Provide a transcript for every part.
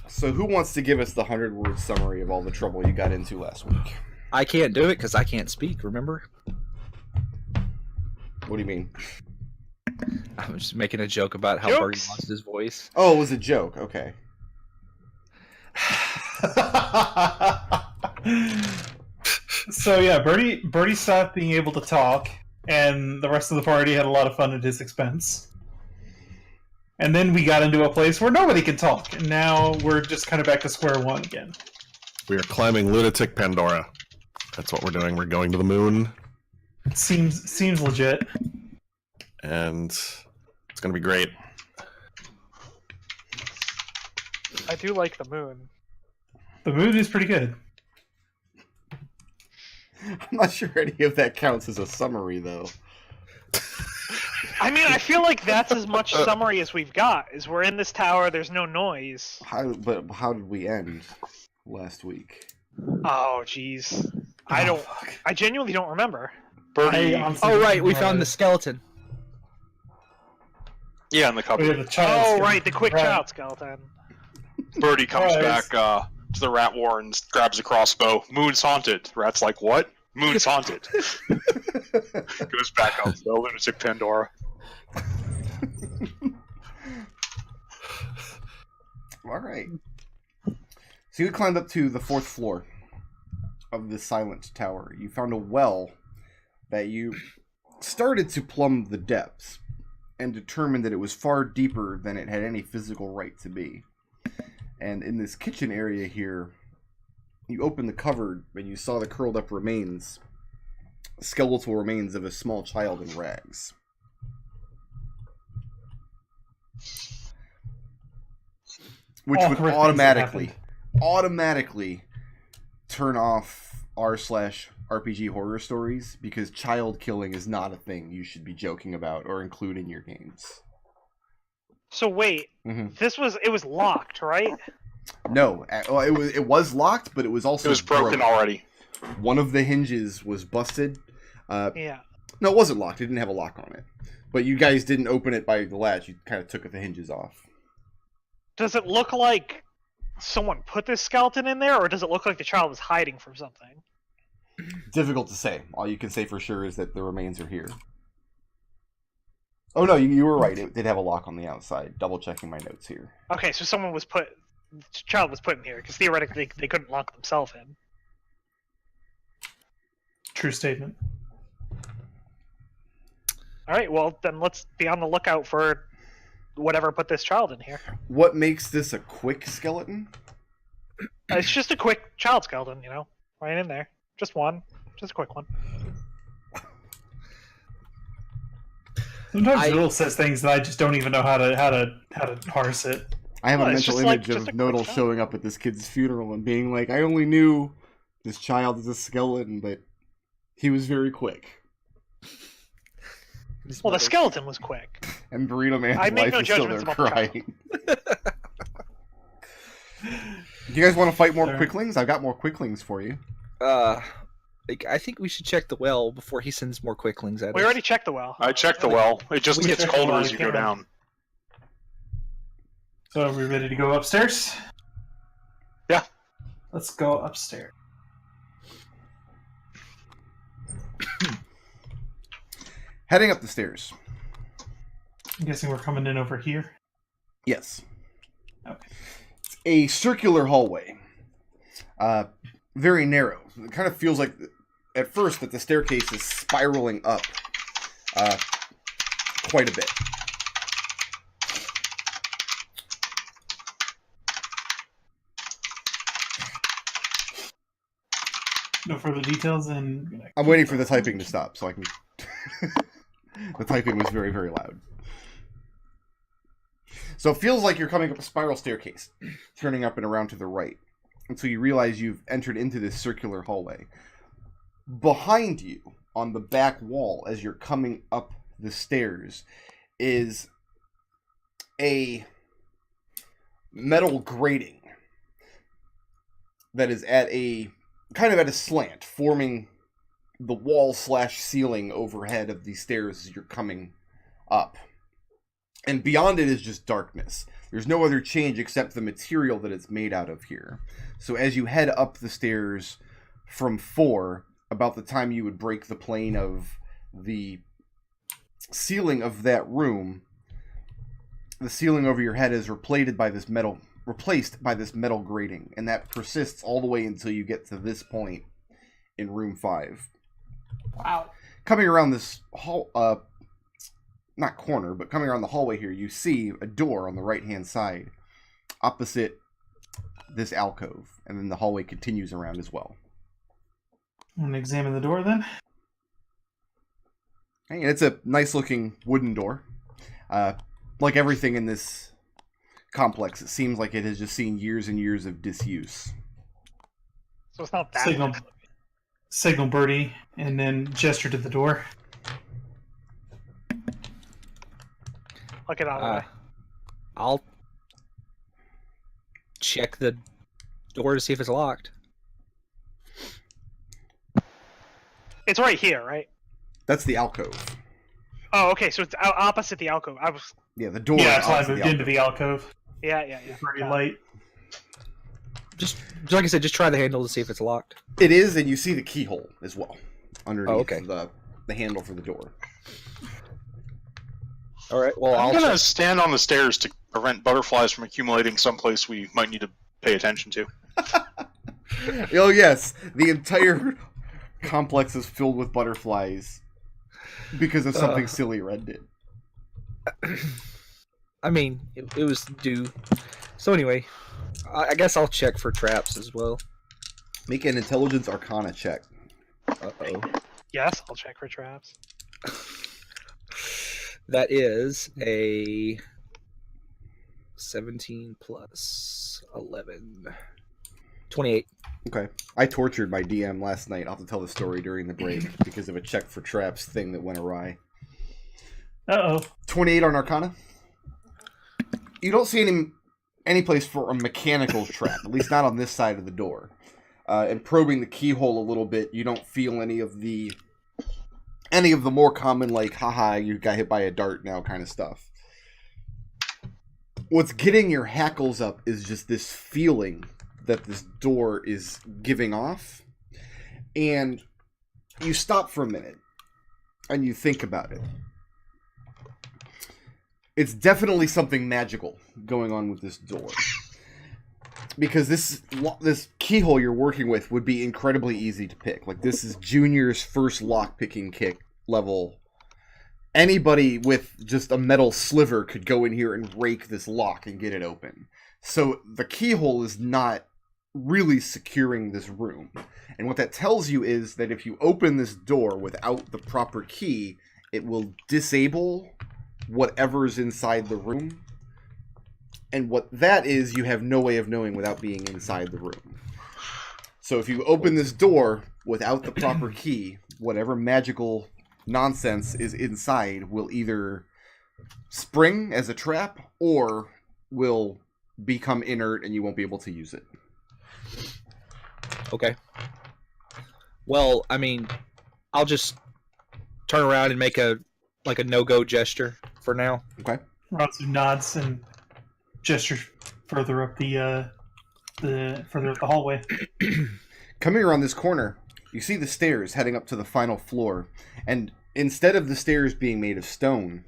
So who wants to give us the 100-word summary of all the trouble you got into last week? I can't do it because I can't speak, remember? What do you mean? I was just making a joke about how Birdie lost his voice. Oh, it was a joke. Okay. So yeah, Birdie stopped being able to talk, and the rest of the party had a lot of fun at his expense. And then we got into a place where nobody can talk, and now we're just kind of back to square one again. We are climbing lunatic Pandora. That's what we're doing. We're going to the moon. Seems legit. And it's going to be great. I do like the moon. The moon is pretty good. I'm not sure any of that counts as a summary, though. I mean, I feel like that's as much summary as we've got. Is we're in this tower, there's no noise. But how did we end last week? Oh, jeez. I genuinely don't remember. Birdie. Oh, right, we found the skeleton. Yeah, in the cupboard. Oh, right, the quick child skeleton. Birdie comes back to the rat warrens, grabs a crossbow. Moon's haunted. Rat's like, what? Moon's haunted. Goes back up to the lunatic Pandora. All right. So you climbed up to the 4th floor of the silent tower. You found a well that you started to plumb the depths and determined that it was far deeper than it had any physical right to be. And in this kitchen area here, you opened the cupboard and you saw the curled up remains, skeletal remains of a small child in rags. Which would automatically turn off r/RPG horror stories, because child killing is not a thing you should be joking about or include in your games. So wait, it was locked, right? No, it was locked, but it was also broken already. One of the hinges was busted. Yeah. No, it wasn't locked. It didn't have a lock on it. But you guys didn't open it by the latch. You kind of took the hinges off. Does it look like someone put this skeleton in there, or does it look like the child was hiding from something? Difficult to say. All you can say for sure is that the remains are here. Oh no, you were right. It did have a lock on the outside. Double checking my notes here. Okay, so the child was put in here, because theoretically they couldn't lock themselves in. True statement. Alright, well, then let's be on the lookout for whatever put this child in here. What makes this a quick skeleton? It's just a quick child skeleton, right in there. Just one. Just a quick one. Sometimes Nodal says things that I just don't even know how to parse it. I have a mental image of Nodal showing up at this kid's funeral and being like, I only knew this child is a skeleton, but he was very quick. Well, the skeleton was quick. And Burrito Man's I make wife no is still there judgments about the crying. Do you guys want to fight more quicklings? I've got more quicklings for you. I think we should check the well before he sends more quicklings at us. We already checked the well. I checked the well. It just gets colder as you go down. So are we ready to go upstairs? Yeah. Let's go upstairs. Heading up the stairs. I'm guessing we're coming in over here. Yes. Okay. It's a circular hallway. Very narrow. It kind of feels like, at first, that the staircase is spiraling up quite a bit. No further details, and I'm waiting for the typing to stop so I can... The typing was very, very loud. So it feels like you're coming up a spiral staircase, turning up and around to the right. Until you realize you've entered into this circular hallway. Behind you, on the back wall, as you're coming up the stairs, is a metal grating that is at a kind of at a slant, forming the wall/ceiling overhead of these stairs as you're coming up. And beyond it is just darkness. There's no other change except the material that it's made out of here. So as you head up the stairs from 4, about the time you would break the plane of the ceiling of that room, the ceiling over your head is replaced by this metal grating, and that persists all the way until you get to this point in room 5. Wow. Coming around this hall, not corner, but coming around the hallway here, you see a door on the right-hand side, opposite this alcove, and then the hallway continues around as well. I'm going to examine the door then. And it's a nice-looking wooden door. Like everything in this complex, it seems like it has just seen years and years of disuse. So it's not that. Signal Birdie, and then gesture to the door. Look it out of the way. I'll check the door to see if it's locked. It's right here, right? That's the alcove. Oh, okay. So it's opposite the alcove. Yeah, the door. Yeah, is so I opposite moved the into the alcove. Yeah. Pretty light. Just like I said, just try the handle to see if it's locked. It is, and you see the keyhole as well underneath okay. the handle for the door. All right. Well, I'm I'll gonna check. stand on the stairs to prevent butterflies from accumulating someplace we might need to pay attention to. Oh yes, the entire complex is filled with butterflies because of something silly Red did. I mean, it was due. So anyway, I guess I'll check for traps as well. Make an intelligence arcana check. Uh-oh. Yes, I'll check for traps. That is a 17 plus 11. 28. Okay. I tortured my DM last night. I'll have to tell the story during the break because of a check for traps thing that went awry. Uh-oh. 28 on arcana. You don't see any place for a mechanical trap, at least not on this side of the door. And probing the keyhole a little bit, you don't feel any of the more common, like, haha, you got hit by a dart now kind of stuff. What's getting your hackles up is just this feeling that this door is giving off. And you stop for a minute, and you think about it. It's definitely something magical going on with this door. Because this keyhole you're working with would be incredibly easy to pick. Like, this is Junior's first lock-picking kick level. Anybody with just a metal sliver could go in here and rake this lock and get it open. So the keyhole is not really securing this room. And what that tells you is that if you open this door without the proper key, it will disable whatever's inside the room. And what that is, you have no way of knowing without being inside the room. So if you open this door without the proper key, whatever magical nonsense is inside will either spring as a trap or will become inert and you won't be able to use it. Okay. Well, I mean, I'll just turn around and make a no-go gesture for now. Okay. Raazu nods and gestures further up the hallway. Coming around this corner, you see the stairs heading up to the final floor, and instead of the stairs being made of stone,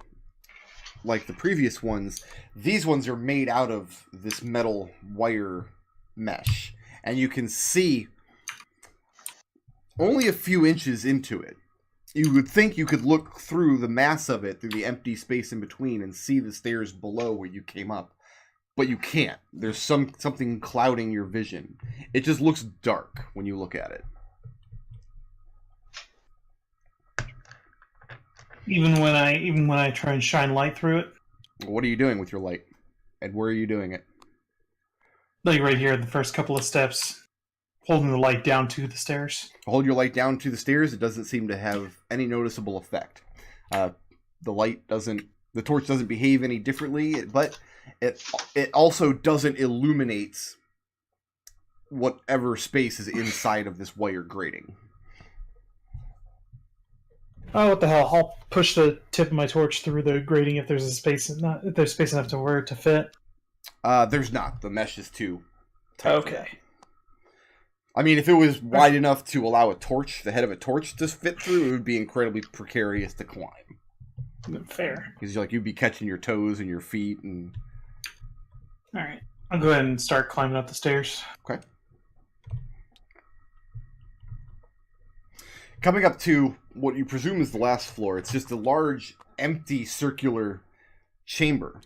like the previous ones, these ones are made out of this metal wire mesh, and you can see only a few inches into it. You would think you could look through the mass of it, through the empty space in between, and see the stairs below where you came up. But you can't. There's something clouding your vision. It just looks dark when you look at it. Even when I try and shine light through it. What are you doing with your light? And where are you doing it? Like right here, the first couple of steps, holding the light down to the stairs. Hold your light down to the stairs. It doesn't seem to have any noticeable effect. The torch doesn't behave any differently, but it also doesn't illuminate whatever space is inside of this wire grating. Oh, what the hell! I'll push the tip of my torch through the grating if there's space enough to where it to fit. There's not. The mesh is too tight. Okay. I mean, if it was wide enough to allow the head of a torch to fit through, it would be incredibly precarious to climb. Fair. Because you'd be catching your toes and your feet and... Alright. I'll go ahead and start climbing up the stairs. Okay. Coming up to what you presume is the last floor, it's just a large, empty, circular chamber.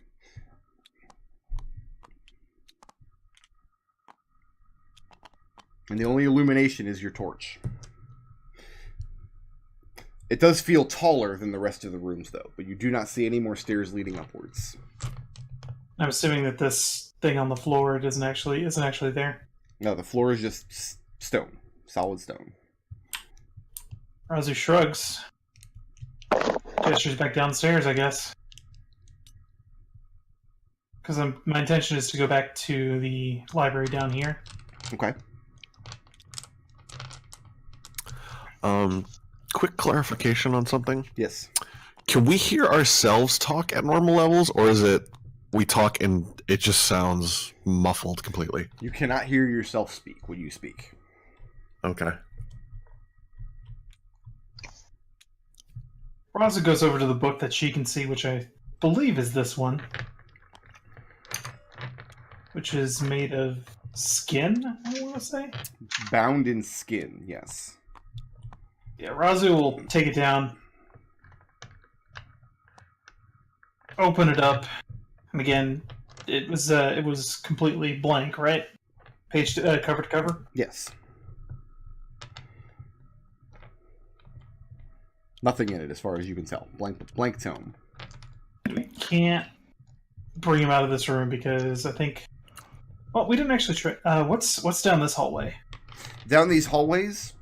And the only illumination is your torch. It does feel taller than the rest of the rooms, though, but you do not see any more stairs leading upwards. I'm assuming that this thing on the floor isn't actually there. No, the floor is just stone. Solid stone. Raazu shrugs. Gestures back downstairs, I guess. Because my intention is to go back to the library down here. Okay. Quick clarification on something. Yes. Can we hear ourselves talk at normal levels, or is it we talk and it just sounds muffled completely? You cannot hear yourself speak when you speak. Okay. Raazu goes over to the book that she can see, which I believe is this one. Which is made of skin, I want to say? Bound in skin, yes. Yeah, Raazu will take it down. Open it up. And again, it was completely blank, right? Page cover to cover? Yes. Nothing in it as far as you can tell. Blank tome. We can't bring him out of this room because I think... Well, we didn't actually try... what's down this hallway? Down these hallways,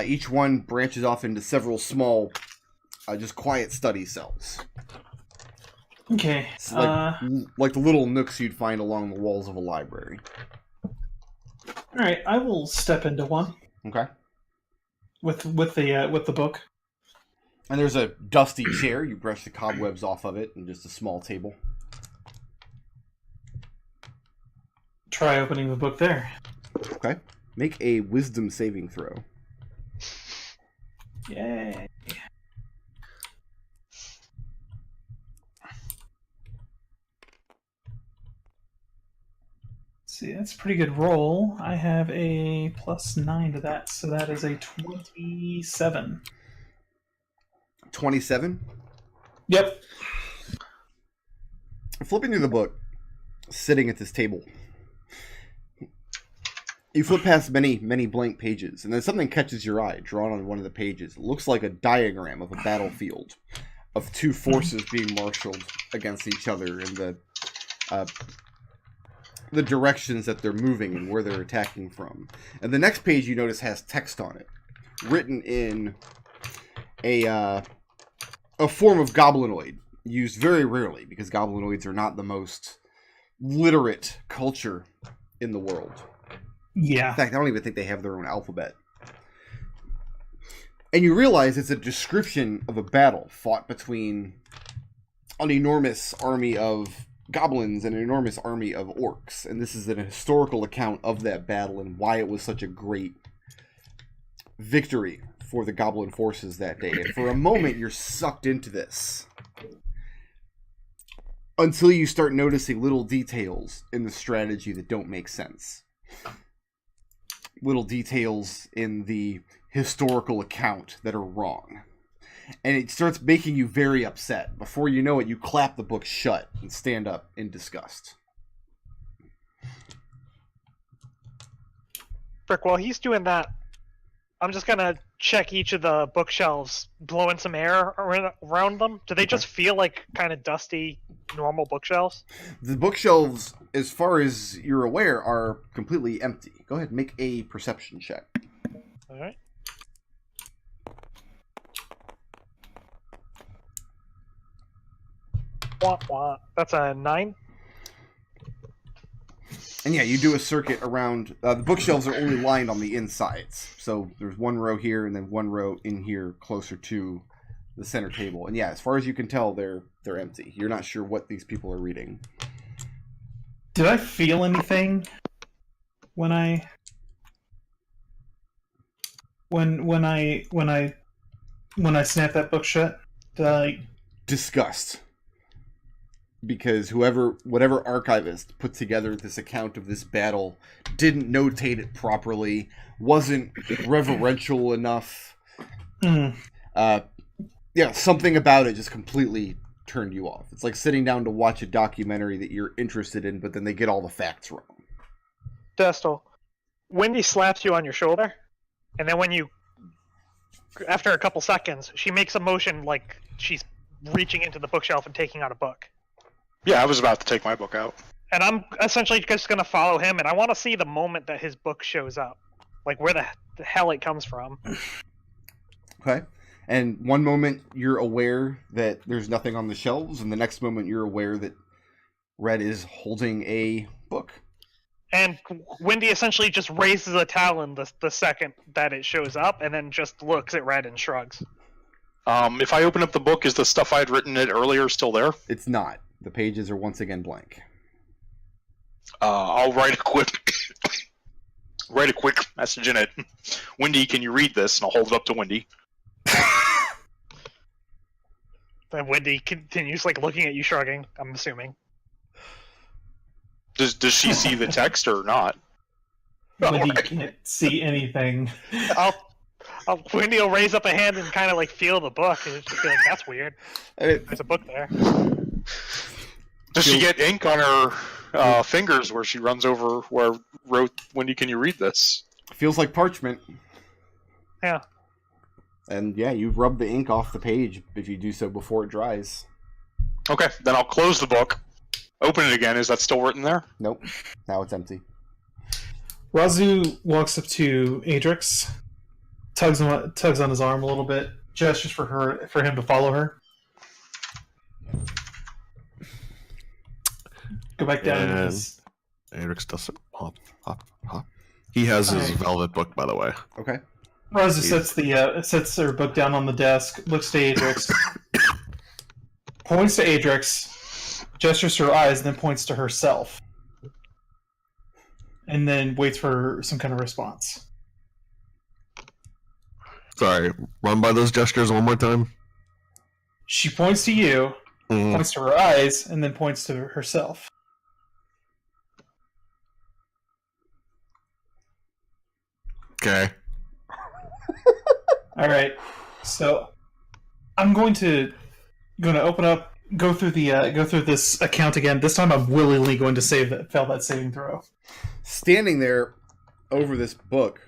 each one branches off into several small, just quiet study cells. Okay. It's like the little nooks you'd find along the walls of a library. Alright, I will step into one. Okay. With the book. And there's a dusty chair. You brush the cobwebs off of it, and just a small table. Try opening the book there. Okay. Make a wisdom saving throw. Yay. See, that's a pretty good roll. I have a +9 to that, so that is a 27. 27? Yep. Flipping through the book, sitting at this table, you flip past many blank pages, and then something catches your eye, drawn on one of the pages. It looks like a diagram of a battlefield of two forces being marshaled against each other in the directions that they're moving and where they're attacking from. And the next page you notice has text on it, written in a form of goblinoid, used very rarely because goblinoids are not the most literate culture in the world. Yeah. In fact, I don't even think they have their own alphabet. And you realize it's a description of a battle fought between an enormous army of goblins and an enormous army of orcs. And this is an historical account of that battle and why it was such a great victory for the goblin forces that day. And for a moment, you're sucked into this. Until you start noticing little details in the strategy that don't make sense. Little details in the historical account that are wrong. And it starts making you very upset. Before you know it, you clap the book shut and stand up in disgust. Frick, while he's doing that, I'm just gonna check each of the bookshelves, blow in some air around them. Do they just feel like kind of dusty, normal bookshelves? The bookshelves, as far as you're aware, are completely empty. Go ahead, make a perception check. Alright. Wah, wah. That's a 9. And yeah, you do a circuit around. The bookshelves are only lined on the insides. So there's one row here and then one row in here closer to the center table. And yeah, as far as you can tell, they're empty. You're not sure what these people are reading. Did I feel anything when I snapped that book shut? Did I? Disgust. Because whatever archivist put together this account of this battle didn't notate it properly, wasn't reverential enough. Something about it just completely turned you off. It's like sitting down to watch a documentary that you're interested in, but then they get all the facts wrong. Destil, Wendy slaps you on your shoulder, and then after a couple seconds, she makes a motion like she's reaching into the bookshelf and taking out a book. Yeah, I was about to take my book out. And I'm essentially just going to follow him, and I want to see the moment that his book shows up. Like, where the hell it comes from. Okay. And one moment you're aware that there's nothing on the shelves, and the next moment you're aware that Red is holding a book. And Wendy essentially just raises a talon the second that it shows up, and then just looks at Red and shrugs. If I open up the book, is the stuff I had written in it earlier still there? It's not. The pages are once again blank. I'll write a quick message in it. Wendy, can you read this? And I'll hold it up to Wendy. Then Wendy continues looking at you, shrugging. I'm assuming. Does she see the text or not? Wendy can't see anything. Wendy will raise up a hand and kind of feel the book, and just be like, "That's weird." There's a book there. Does she get ink on her fingers where she runs over where wrote, Wendy, can you read this? Feels like parchment. Yeah. And yeah, you rub the ink off the page if you do so before it dries. Okay, then I'll close the book. Open it again. Is that still written there? Nope. Now it's empty. Raazu walks up to Adrex, tugs on his arm a little bit, gestures for him to follow her. Go back down. Adrex does it. Hop. He has his velvet book, by the way. Okay. Raazu sets her book down on the desk, looks to Adrex, points to Adrex, gestures to her eyes, and then points to herself. And then waits for some kind of response. Sorry, run by those gestures one more time. She points to you, points to her eyes, and then points to herself. Okay. All right. So I'm going to open up, go through this account again. This time I'm willingly going to fail that saving throw. Standing there over this book,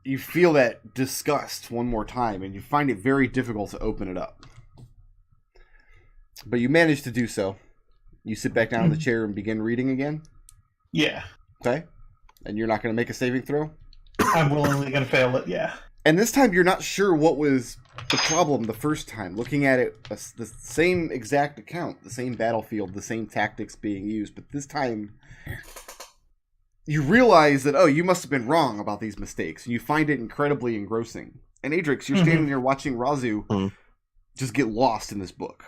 you feel that disgust one more time, and you find it very difficult to open it up. But you manage to do so. You sit back down in the chair and begin reading again? Yeah. Okay. And you're not going to make a saving throw? I'm willingly going to fail it, yeah. And this time you're not sure what was the problem the first time. Looking at it, the same exact account, the same battlefield, the same tactics being used. But this time, you realize that, you must have been wrong about these mistakes. And you find it incredibly engrossing. And Adrex, you're standing there watching Raazu just get lost in this book.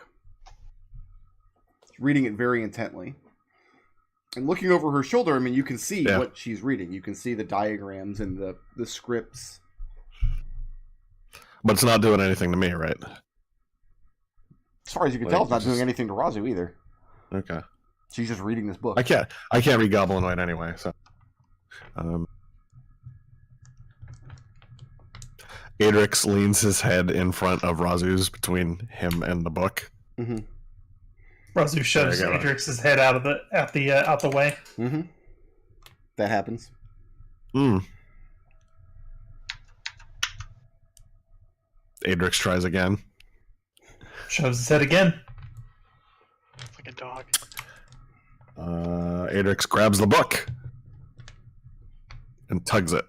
Reading it very intently. And looking over her shoulder, I mean, you can see what she's reading. You can see the diagrams and the scripts. But it's not doing anything to me, right? As far as you can tell, it's not doing anything to Raazu either. Okay. She's just reading this book. I can't read Goblinoid anyway, so. Adrex leans his head in front of Raazu's between him and the book. Mm-hmm. Raazu shoves Adrex's head out the way. Mm-hmm. That happens. Adrex tries again. Shoves his head again. It's like a dog. Adrex grabs the book and tugs it.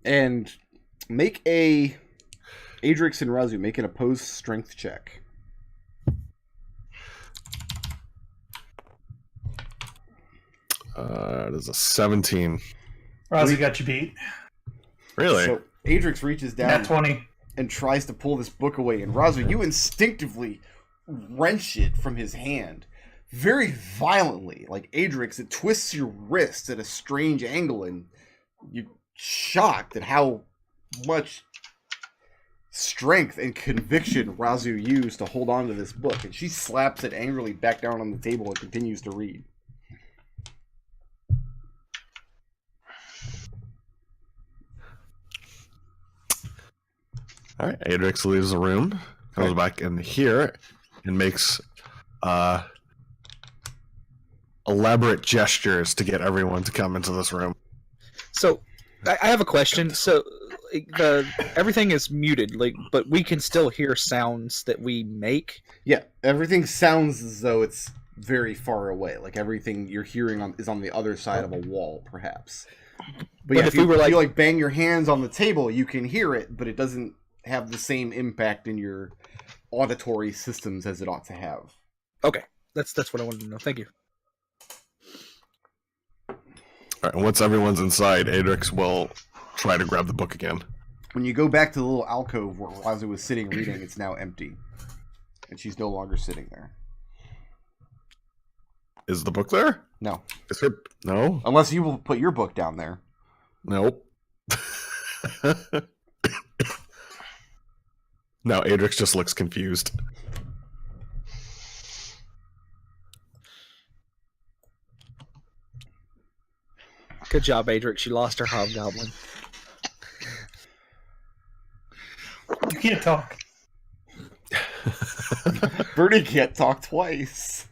And Adrex and Raazu make an opposed strength check. It is a 17. Raazu got you beat. Really? So Adrex reaches down Nat 20. and tries to pull this book away, and Raazu, you instinctively wrench it from his hand, very violently. Like Adrex, it twists your wrist at a strange angle, and you're shocked at how much strength and conviction Raazu used to hold on to this book. And she slaps it angrily back down on the table and continues to read. All right, Adrex leaves the room, comes back in here, and makes elaborate gestures to get everyone to come into this room. So, I have a question. So, everything is muted, but we can still hear sounds that we make. Yeah, everything sounds as though it's very far away. Like everything you're hearing is on the other side of a wall, perhaps. But yeah, if you like bang your hands on the table, you can hear it, but it doesn't have the same impact in your auditory systems as it ought to have. Okay, that's what I wanted to know. Thank you. All right, and once everyone's inside, Adrex will try to grab the book again. When you go back to the little alcove where Raazu was sitting reading, it's now empty. And she's no longer sitting there. Is the book there? No. Is her... No? Unless you will put your book down there. Nope. No, Adrex just looks confused. Good job, Adrex. She lost her hobgoblin. You can't talk. Birdie can't talk twice.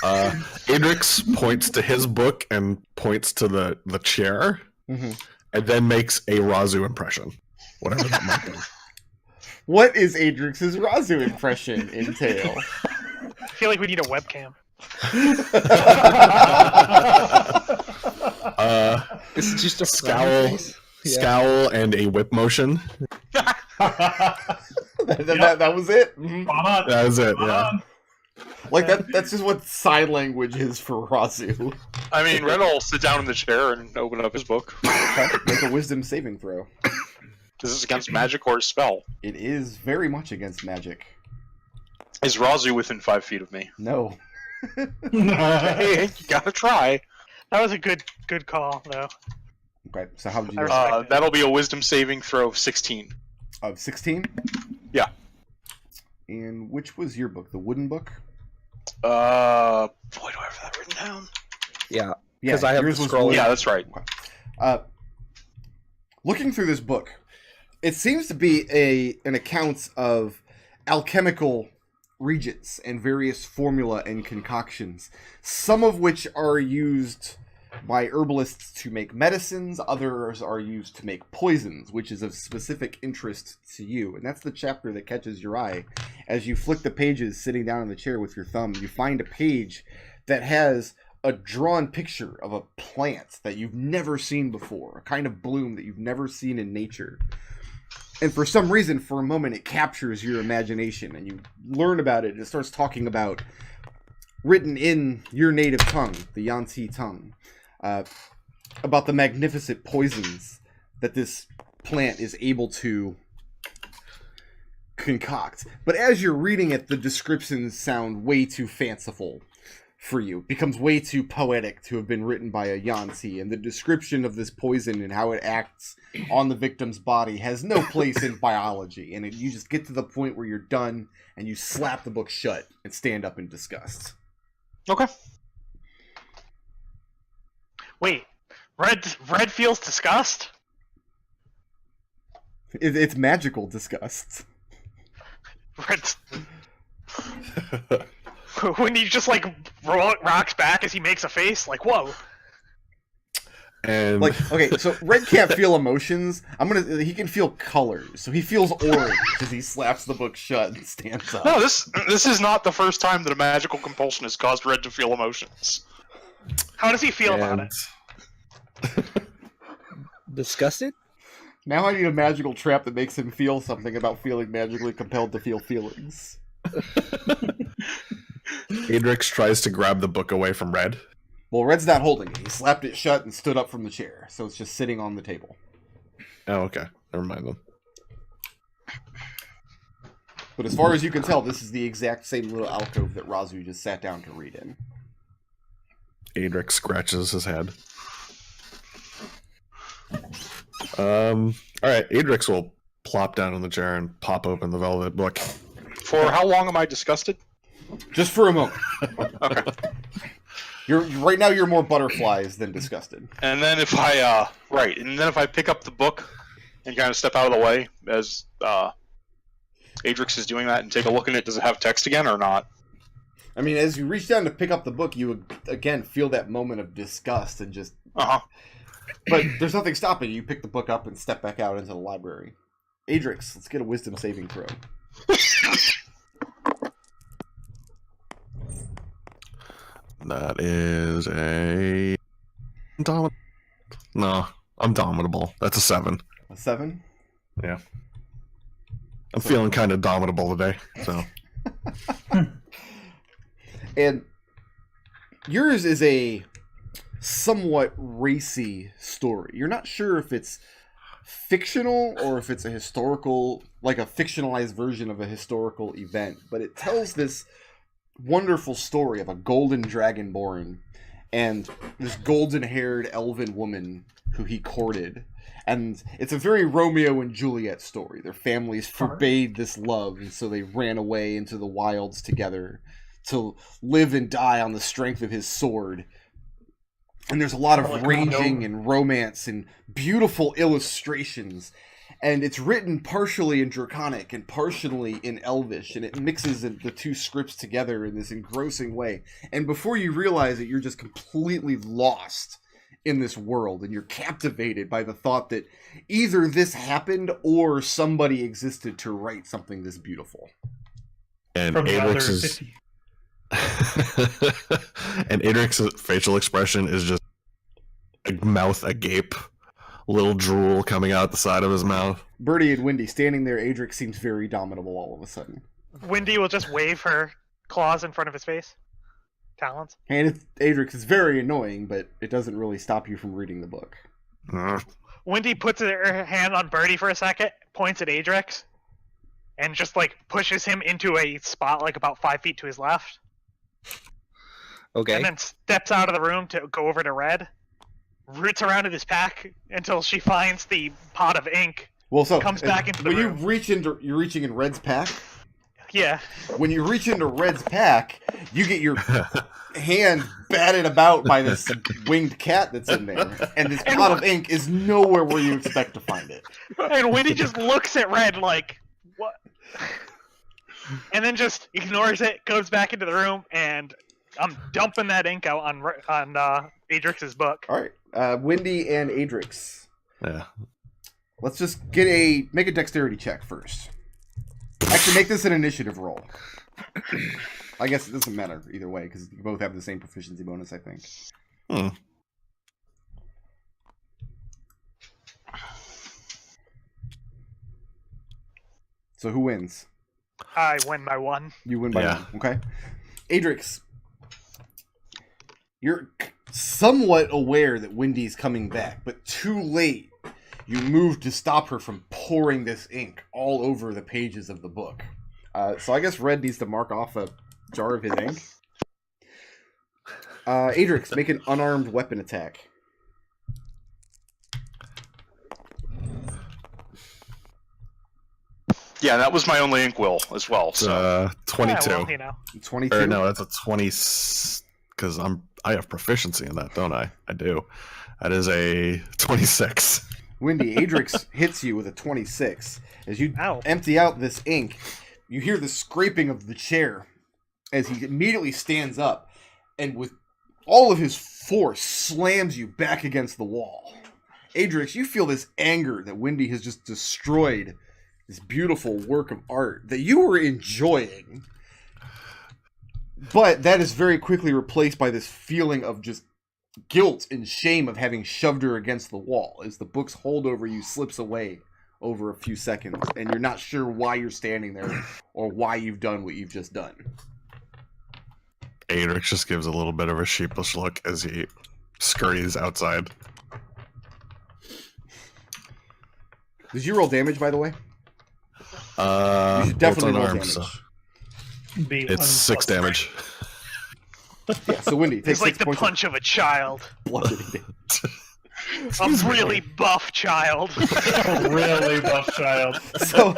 Adrex points to his book and points to the chair, and then makes a Raazu impression. Whatever that might be. What is Adrex's Raazu impression entail? I feel like we need a webcam. This is just a scowl and a whip motion. that was it. Mhm. That was it. Yeah. Like that's just what sign language is for Raazu. I mean, Red will sit down in the chair and open up his book. Okay. Make a wisdom saving throw. This is against magic or a spell. It is very much against magic. Is Raazu within 5 feet of me? No. Hey, you gotta try. That was a good call, though. Okay, so how did you do? That'll be a wisdom saving throw of 16. Of 16? Yeah. And which was your book? The wooden book? Boy, do I have that written down? Yeah, Yeah, because I have yours the was scroll. Yeah, that's right. Looking through this book, it seems to be an account of alchemical reagents and various formula and concoctions, some of which are used by herbalists to make medicines, others are used to make poisons, which is of specific interest to you. And that's the chapter that catches your eye. As you flick the pages sitting down in the chair with your thumb, you find a page that has a drawn picture of a plant that you've never seen before, a kind of bloom that you've never seen in nature. And for some reason, for a moment, it captures your imagination, and you learn about it, and it starts talking about, written in your native tongue, the Yuan-ti tongue, about the magnificent poisons that this plant is able to concoct. But as you're reading it, the descriptions sound way too fanciful for you. It becomes way too poetic to have been written by a Yuan-ti, and the description of this poison and how it acts on the victim's body has no place in biology, and you just get to the point where you're done, and you slap the book shut and stand up in disgust. Okay. Wait, Red feels disgust? It's magical disgust. Red's... When he just, like, rocks back as he makes a face, like, whoa. And like, okay, so Red can't feel emotions. He can feel colors. So he feels orange as he slaps the book shut and stands up. No, this is not the first time that a magical compulsion has caused Red to feel emotions. How does he feel about it? Disgusted? Now I need a magical trap that makes him feel something about feeling magically compelled to feel feelings. Adrex tries to grab the book away from Red. Well, Red's not holding it. He slapped it shut and stood up from the chair, so it's just sitting on the table. Oh, okay. Never mind then. But as far as you can tell, this is the exact same little alcove that Raazu just sat down to read in. Adrex scratches his head. Alright, Adrex will plop down in the chair and pop open the velvet book. For how long am I disgusted? Just for a moment. Okay. Right now you're more butterflies than disgusted. And then if I pick up the book and kind of step out of the way as Adrex is doing that and take a look at it, does it have text again or not? I mean, as you reach down to pick up the book, you would again feel that moment of disgust and just. But there's nothing stopping you. You pick the book up and step back out into the library. Adrex, let's get a wisdom saving throw. That is a... No, I'm dominable. That's a 7. A 7? Yeah. I'm feeling kind of dominable today, so... And yours is a somewhat racy story. You're not sure if it's fictional or if it's a historical, like a fictionalized version of a historical event, but it tells this wonderful story of a golden dragonborn and this golden-haired elven woman who he courted. And it's a very Romeo and Juliet story. Their families forbade this love, and so they ran away into the wilds together to live and die on the strength of his sword. And there's a lot of ranging and romance and beautiful illustrations. And it's written partially in Draconic and partially in Elvish, and it mixes the two scripts together in this engrossing way. And before you realize it, you're just completely lost in this world, and you're captivated by the thought that either this happened or somebody existed to write something this beautiful. And From the other Adrex's 50. and Adrex's facial expression is just a mouth agape, little drool coming out the side of his mouth. Birdie and Wendy standing there, Adrex seems very dominable all of a sudden. Wendy will just wave her claws in front of his face. Talons. And Adrex is very annoying, but it doesn't really stop you from reading the book. Wendy puts her hand on Birdie for a second, points at Adrex, and just like pushes him into a spot like about 5 feet to his left. Okay. And then steps out of the room to go over to Red, roots around in his pack until she finds the pot of ink. Well, so Comes back into the when room. you're reaching in Red's pack. Yeah. When you reach into Red's pack, you get your hand batted about by this winged cat that's in there, and this pot of ink is nowhere where you expect to find it. And Wendy just looks at Red like, what? And then just ignores it, goes back into the room, and I'm dumping that ink out on Adrex's book. All right, Wendy and Adrex. Yeah. Let's just make a dexterity check first. Actually, make this an initiative roll. I guess it doesn't matter either way, because you both have the same proficiency bonus, I think. So who wins? I win by 1. You win by 1. Okay. Adrex, you're somewhat aware that Wendy's coming back, but too late. You move to stop her from pouring this ink all over the pages of the book. So I guess Red needs to mark off a jar of his ink. Adrex, make an unarmed weapon attack. Yeah, that was my only inkwell as well. So 22. Yeah, well, you know. 22? Or no, that's a 20, because I have proficiency in that, don't I? I do. That is a 26. Wendy, Adrex hits you with a 26. As you Ow. empty out this ink, you hear the scraping of the chair as he immediately stands up and with all of his force slams you back against the wall. Adrex, you feel this anger that Wendy has just destroyed this beautiful work of art that you were enjoying. But that is very quickly replaced by this feeling of just guilt and shame of having shoved her against the wall as the book's holdover you slips away over a few seconds, and you're not sure why you're standing there or why you've done what you've just done. Adrex just gives a little bit of a sheepish look as he scurries outside. Did you roll damage, by the way? You should definitely roll unarmed, damage. so Be it's 6 damage. Yeah, so Wendy, take It's like 6 the points punch of a child. of bludgeoning damage. A really buff child. a really buff child. So,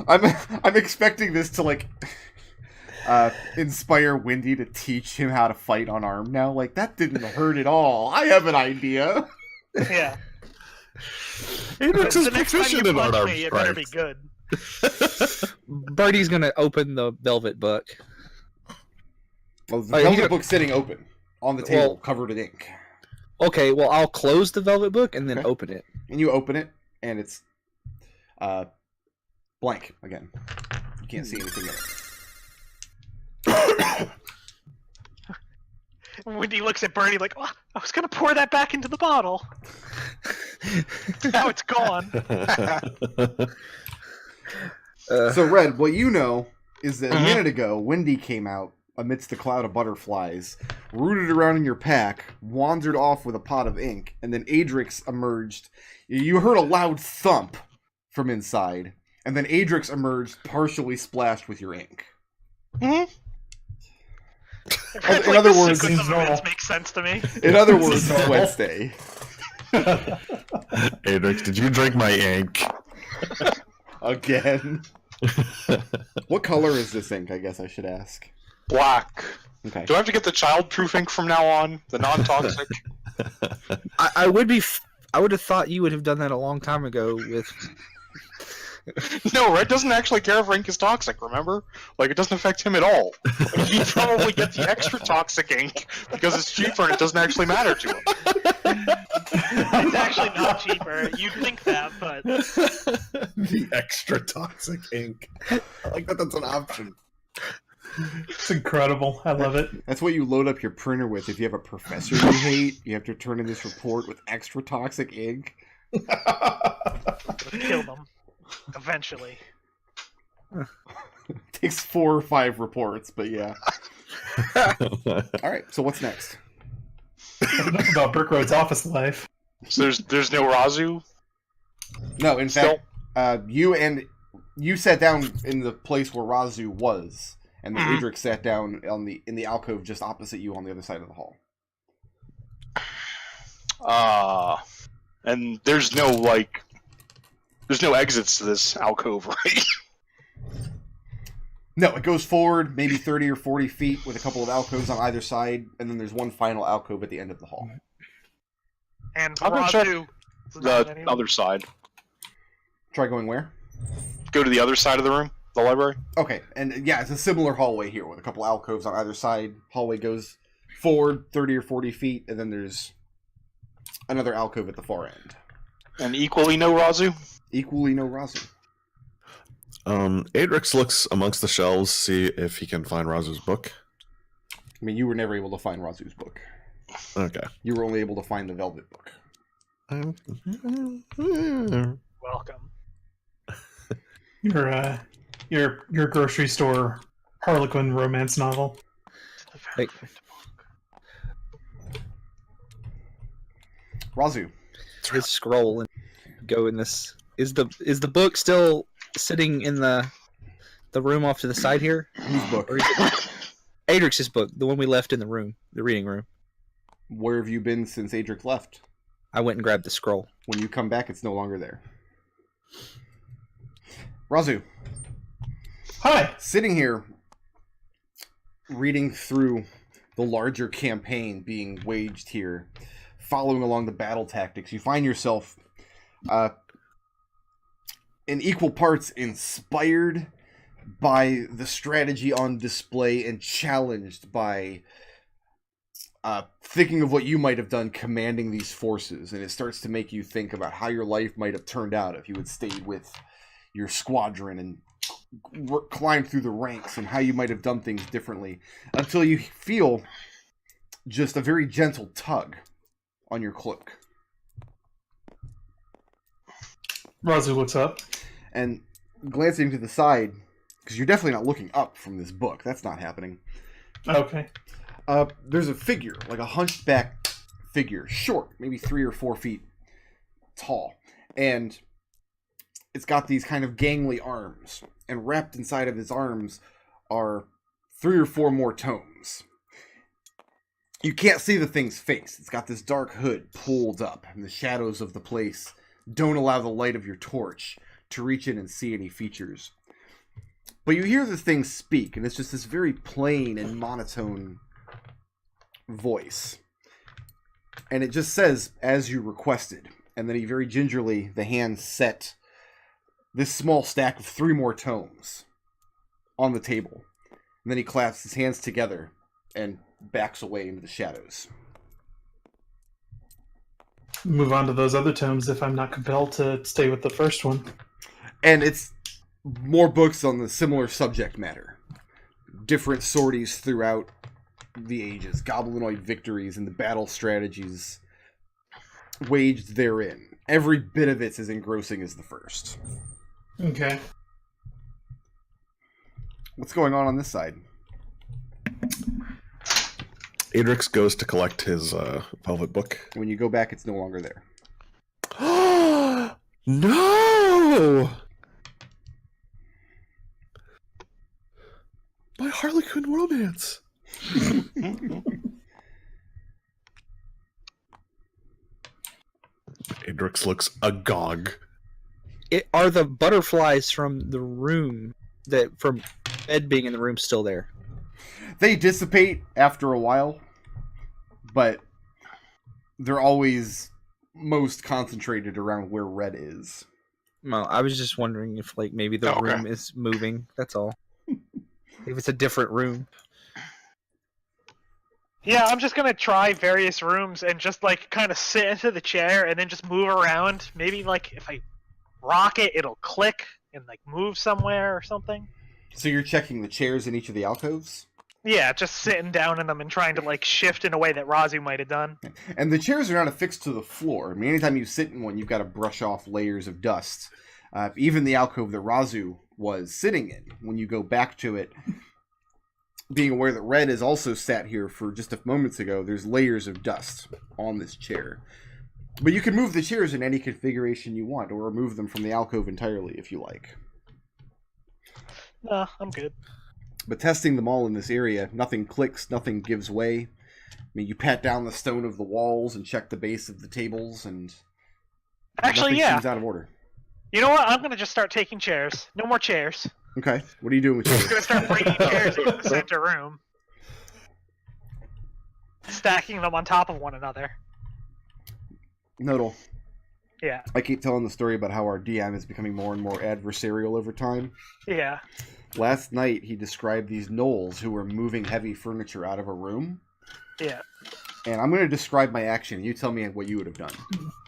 I'm expecting this to, like, inspire Wendy to teach him how to fight unarmed now. Like, that didn't hurt at all. I have an idea. Yeah. Adrex is The next time you proficient in punch unarmed me, it better be strikes. good. Birdie's gonna open the velvet book. Well, the Oh, yeah, velvet you- book's sitting open on the table, Well- covered in ink. Okay, well I'll close the velvet book and then Okay. open it. And you open it, and it's blank again. You can't see anything in it. Wendy looks at Birdie like, oh, I was gonna pour that back into the bottle. Now it's gone. So, Red, what you know is that a Mhm. minute ago, Wendy came out amidst a cloud of butterflies, rooted around in your pack, wandered off with a pot of ink, and then Adrex emerged. You heard a loud thump from inside, and then Adrex emerged partially splashed with your ink. It's In like other the words, sequence of normal. events makes sense to me. In other words, This is it's normal. Wednesday. Adrex, did you drink my ink? Again. What color is this ink, I guess I should ask? Black. Okay. Do I have to get the child-proof ink from now on? The non-toxic? I would be. I would have thought you would have done that a long time ago with. No, Red doesn't actually care if ink is toxic, remember? Like, it doesn't affect him at all. Like, he'd probably get the extra toxic ink because it's cheaper and it doesn't actually matter to him. It's actually not cheaper. You'd think that, but The extra toxic ink. I like that that's an option. It's incredible. I love it. That's what you load up your printer with. If you have a professor you hate, you have to turn in this report with extra toxic ink. kill them. Eventually. Takes 4 or 5 reports, but yeah. Alright, so what's next? Enough about Brickroad's office life. So there's no Raazu? No, in Still? fact, you sat down in the place where Raazu was, and then Mhm. Adrex sat down in the alcove just opposite you on the other side of the hall. And there's no exits to this alcove, right? No, it goes forward maybe 30 or 40 feet with a couple of alcoves on either side, and then there's one final alcove at the end of the hall. And I'll go check Raazu. is not The anyone- other side. Try going where? Go to the other side of the room, the library. Okay, and yeah, it's a similar hallway here with a couple alcoves on either side. Hallway goes forward 30 or 40 feet, and then there's another alcove at the far end. And equally no Raazu? Equally no Raazu. Adrex looks amongst the shelves, see if he can find Razu's book. I mean, you were never able to find Raazu's book. Okay. You were only able to find the Velvet book. Welcome. Your grocery store Harlequin romance novel. Hey. Raazu. His scroll and go in this. Is the book still sitting in the room off to the side here? Whose book? Or is it Adrex's book, the one we left in the room, the reading room? Where have you been since Adrex left? I went and grabbed the scroll. When you come back, it's no longer there. Raazu, Hi. sitting here, reading through the larger campaign being waged here, following along the battle tactics, you find yourself in equal parts inspired by the strategy on display and challenged by thinking of what you might have done commanding these forces. And it starts to make you think about how your life might have turned out if you had stayed with your squadron and climbed through the ranks, and how you might have done things differently, until you feel just a very gentle tug on your cloak. Raazu looks up. And glancing to the side, because you're definitely not looking up from this book, that's not happening. Okay. There's a figure, like a hunchback figure, short, maybe 3 or 4 feet tall, and it's got these kind of gangly arms, and wrapped inside of his arms are 3 or 4 more tomes. You can't see the thing's face. It's got this dark hood pulled up, and the shadows of the place don't allow the light of your torch to reach in and see any features. But you hear the thing speak, and it's just this very plain and monotone voice. And it just says, as you requested. And then he very gingerly, the hand set this small stack of 3 more tomes on the table. And then he clasps his hands together and backs away into the shadows. Move on to those other tomes if I'm not compelled to stay with the first one. And it's more books on the similar subject matter. Different sorties throughout the ages, goblinoid victories, and the battle strategies waged therein. Every bit of it's as engrossing as the first. Okay. What's going on this side? Adrex goes to collect his velvet book. When you go back, it's no longer there. No! My Harlequin romance. Adrex looks agog. Are the butterflies from the room, from Ed being in the room, still there? They dissipate after a while, but they're always most concentrated around where Red is. Well, I was just wondering if, like, maybe the room is moving. That's all. If it's a different room. Yeah, I'm just gonna try various rooms and just, like, kind of sit into the chair and then just move around. Maybe, like, if I rock it, it'll click and, like, move somewhere or something. So you're checking the chairs in each of the alcoves? Yeah, just sitting down in them and trying to, like, shift in a way that Raazu might have done. And the chairs are not affixed to the floor. I mean, anytime you sit in one, you've got to brush off layers of dust. Even the alcove that Raazu was sitting in, when you go back to it, being aware that Red is also sat here for just a moments ago, there's layers of dust on this chair. But you can move the chairs in any configuration you want, or remove them from the alcove entirely if you like. No, I'm good. But testing them all in this area, nothing clicks, nothing gives way. I mean, you pat down the stone of the walls and check the base of the tables, and Actually, nothing yeah. seems out of order. You know what? I'm gonna just start taking chairs. No more chairs. Okay, what are you doing with I'm yours? gonna start bringing chairs into the center room, stacking them on top of one another. Nodal, Yeah, I keep telling the story about how our DM is becoming more and more adversarial over time. yeah. Last night, he described these gnolls who were moving heavy furniture out of a room. Yeah. And I'm going to describe my action. You tell me what you would have done.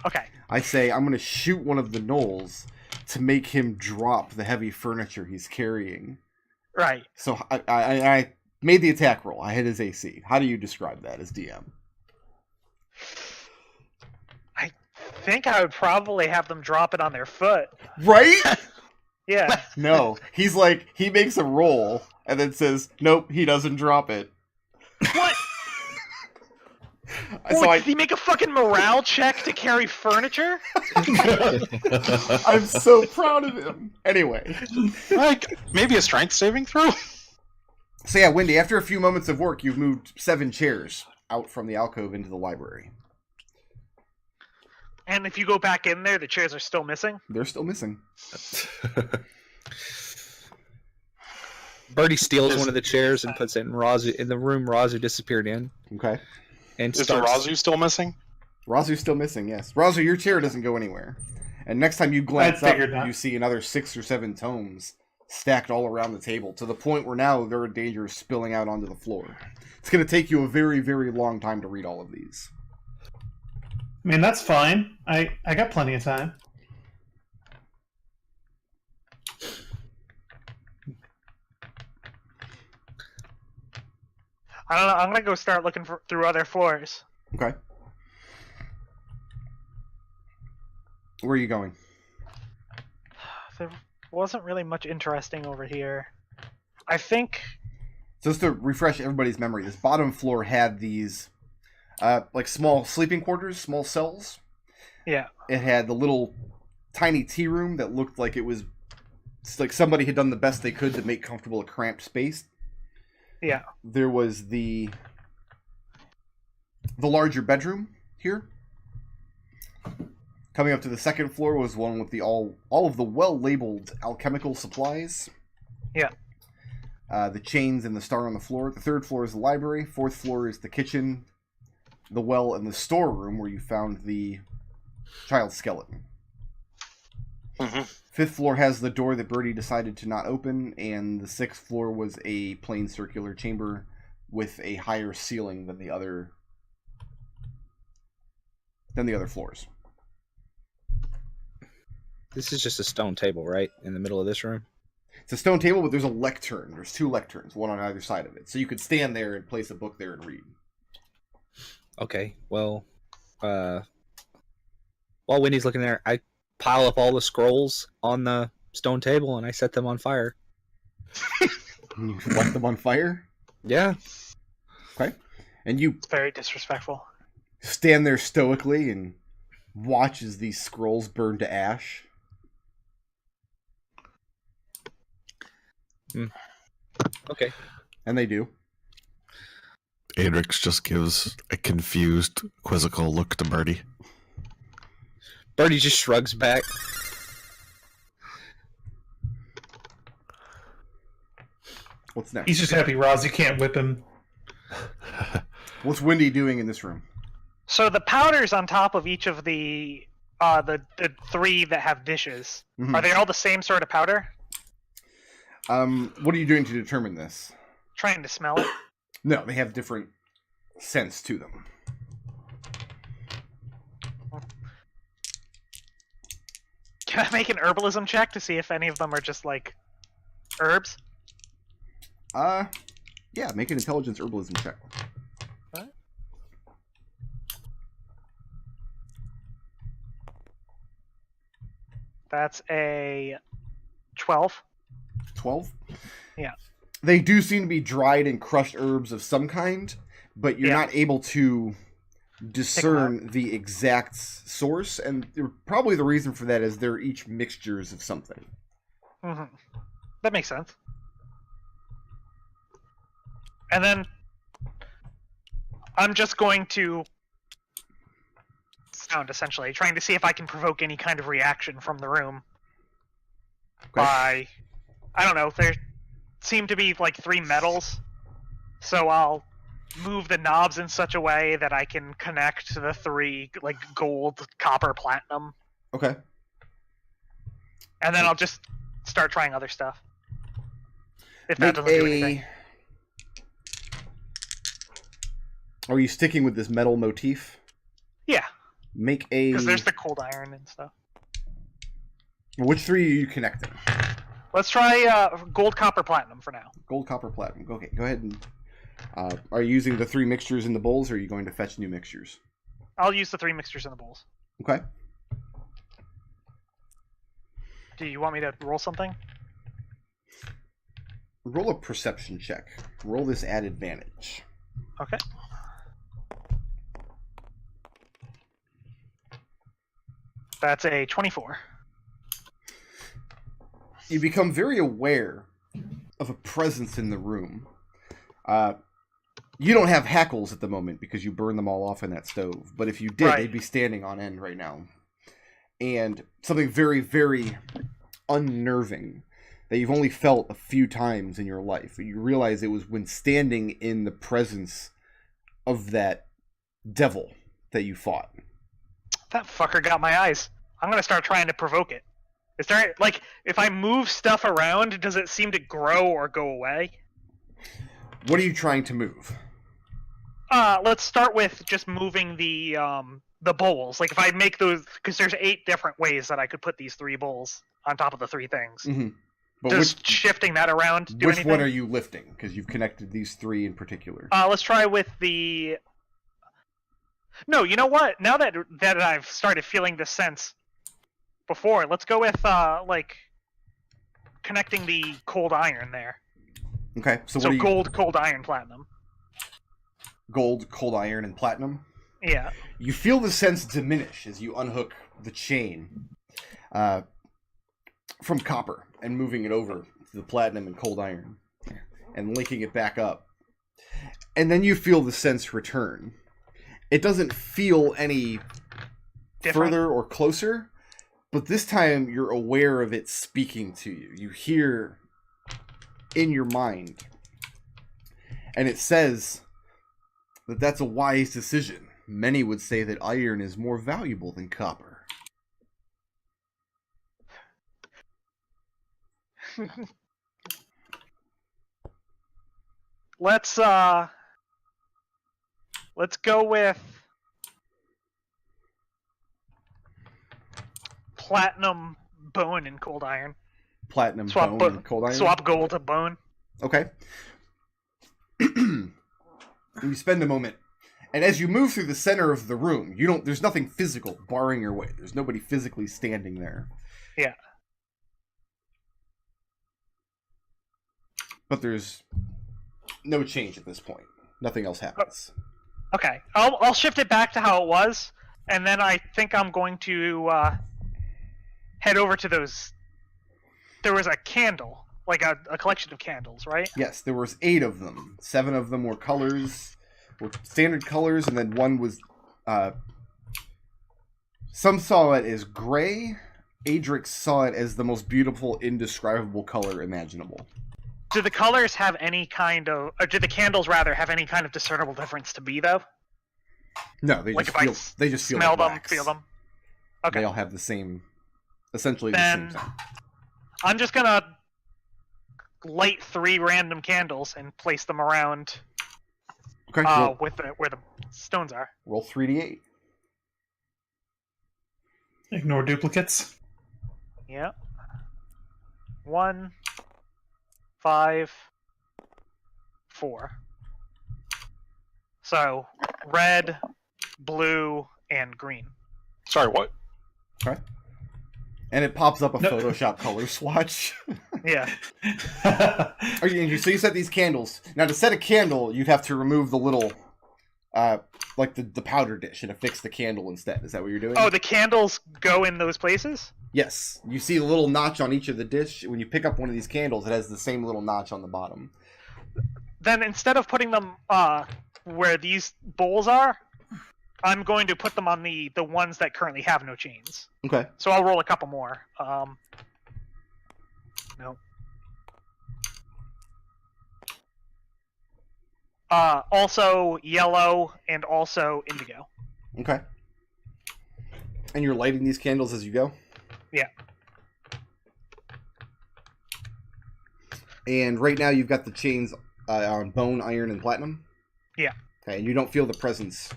Okay. I say I'm going to shoot one of the gnolls to make him drop the heavy furniture he's carrying. Right. So I made the attack roll. I hit his AC. How do you describe that as DM? I think I would probably have them drop it on their foot. Right? Yeah. No. He's like, he makes a roll and then says, nope, he doesn't drop it. What? So Did he make a fucking morale check to carry furniture? I'm so proud of him. Anyway. Like, maybe a strength saving throw? So yeah, Wendy, after a few moments of work, you've moved 7 chairs out from the alcove into the library. And if you go back in there, the chairs are still missing? They're still missing. Birdie steals one of the chairs and puts it in the room Raazu disappeared in. Okay. And Is the Raazu still missing? Raazu's still missing, yes. Raazu, your chair doesn't go anywhere. And next time you glance up, figured that. you see another 6 or 7 tomes stacked all around the table, to the point where now they're in danger of spilling out onto the floor. It's going to take you a very, very long time to read all of these. I mean, that's fine. I got plenty of time. I don't know. I'm gonna go start looking through other floors. Okay. Where are you going? There wasn't really much interesting over here. I think. Just to refresh everybody's memory, this bottom floor had these, like small sleeping quarters, small cells. Yeah. It had the little tiny tea room that looked like it's like somebody had done the best they could to make comfortable a cramped space. Yeah. There was the larger bedroom here. Coming up to the second floor was one with all of the well-labeled alchemical supplies. Yeah. The chains and the star on the floor. The third floor is the library. Fourth floor is the kitchen, the well, and the storeroom where you found the child skeleton. Mm-hmm. Fifth floor has the door that Birdie decided to not open, and the sixth floor was a plain circular chamber with a higher ceiling than the other floors. This is just a stone table, right? In the middle of this room? It's a stone table, but there's a lectern. There's 2 lecterns, one on either side of it. So you could stand there and place a book there and read. Okay, well, while Wendy's looking there, I pile up all the scrolls on the stone table and I set them on fire. You light them on fire? Yeah. Okay. And you It's very disrespectful. stand there stoically and watch as these scrolls burn to ash. Okay. And they do. Adrex just gives a confused, quizzical look to Birdie. Birdie just shrugs back. What's next? He's just happy Raazu can't whip him. What's Wendy doing in this room? So the powders on top of each of the 3 that have dishes, Mhm. are they all the same sort of powder? What are you doing to determine this? Trying to smell it. No, they have different scents to them. Can I make an herbalism check to see if any of them are just like herbs? Yeah, make an intelligence herbalism check. What? That's a 12. 12? Yeah. They do seem to be dried and crushed herbs of some kind, but you're Yeah. not able to discern the exact source, and probably the reason for that is they're each mixtures of something. Mm-hmm. That makes sense. And then I'm just going to sound, essentially, trying to see if I can provoke any kind of reaction from the room. Okay. I don't know, there seem to be like 3 metals, so I'll move the knobs in such a way that I can connect the 3 like gold, copper, platinum, Okay. and then I'll just start trying other stuff. If that Make doesn't do anything. Are you sticking with this metal motif? Yeah, Make a... because there's the cold iron and stuff. Which 3 are you connecting? Let's try gold, copper, platinum for now. Gold, copper, platinum. Okay, go ahead and... are you using the 3 mixtures in the bowls, or are you going to fetch new mixtures? I'll use the 3 mixtures in the bowls. Okay. Do you want me to roll something? Roll a perception check. Roll this at advantage. Okay. That's a 24. You become very aware of a presence in the room. You don't have hackles at the moment because you burned them all off in that stove. But if you did, Right. they'd be standing on end right now. And something very, very unnerving that you've only felt a few times in your life. You realize it was when standing in the presence of that devil that you fought. That fucker got my eyes. I'm gonna start trying to provoke it. Is there, like, if I move stuff around, does it seem to grow or go away? What are you trying to move? Let's start with just moving the bowls. Like, if I make those, because there's 8 different ways that I could put these 3 bowls on top of the 3 things. Mm-hmm. But Does shifting that around do which anything? one are you lifting? Because you've connected these 3 in particular. Let's try with the... No, you know what? Now that I've started feeling this sense before, let's go with, like, connecting the cold iron there. Okay, so what So are you... gold, cold iron, platinum. Gold, cold iron, and platinum? Yeah. You feel the sense diminish as you unhook the chain. from copper and moving it over to the platinum and cold iron and linking it back up. And then you feel the sense return. It doesn't feel any Different? further or closer, but this time you're aware of it speaking to you. You hear in your mind, and it says that that's a wise decision. Many would say that iron is more valuable than copper. Let's go with platinum bone and cold iron. Platinum, Swap bone, and cold iron? Swap gold to bone. Okay. You spend a moment, and as you move through the center of the room, there's nothing physical barring your way. There's nobody physically standing there. Yeah. But there's no change at this point. Nothing else happens. Okay, I'll shift it back to how it was, and then I think I'm going to head over to those. There was a candle, like a collection of candles, right? Yes, there was 8 of them. 7 of them were standard colors, and then one was. Some saw it as gray. Adrex saw it as the most beautiful, indescribable color imaginable. Do the colors have any kind of, or do the candles rather have any kind of discernible difference to me though? No, they Like just if feel. I They just feel smell like them, wax. feel them. Okay, They all have the same, essentially Then- the same thing. I'm just gonna light 3 random candles and place them around Okay, where the stones are. roll 3d8. Ignore duplicates. Yeah. 1, 5, 4. So red, blue, and green. Sorry, what? Okay. And it pops up a No. Photoshop color swatch. Yeah. So you set these candles. Now, to set a candle, you'd have to remove the little, like the powder dish and affix the candle instead. Is that what you're doing? Oh, the candles go in those places? Yes. You see a little notch on each of the dish. When you pick up one of these candles, it has the same little notch on the bottom. Then instead of putting them where these bowls are, I'm going to put them on the ones that currently have no chains. Okay. So I'll roll a couple more. No. Also yellow and also indigo. Okay. And you're lighting these candles as you go? Yeah. And right now you've got the chains on bone, iron, and platinum? Yeah. Okay, and you don't feel the presence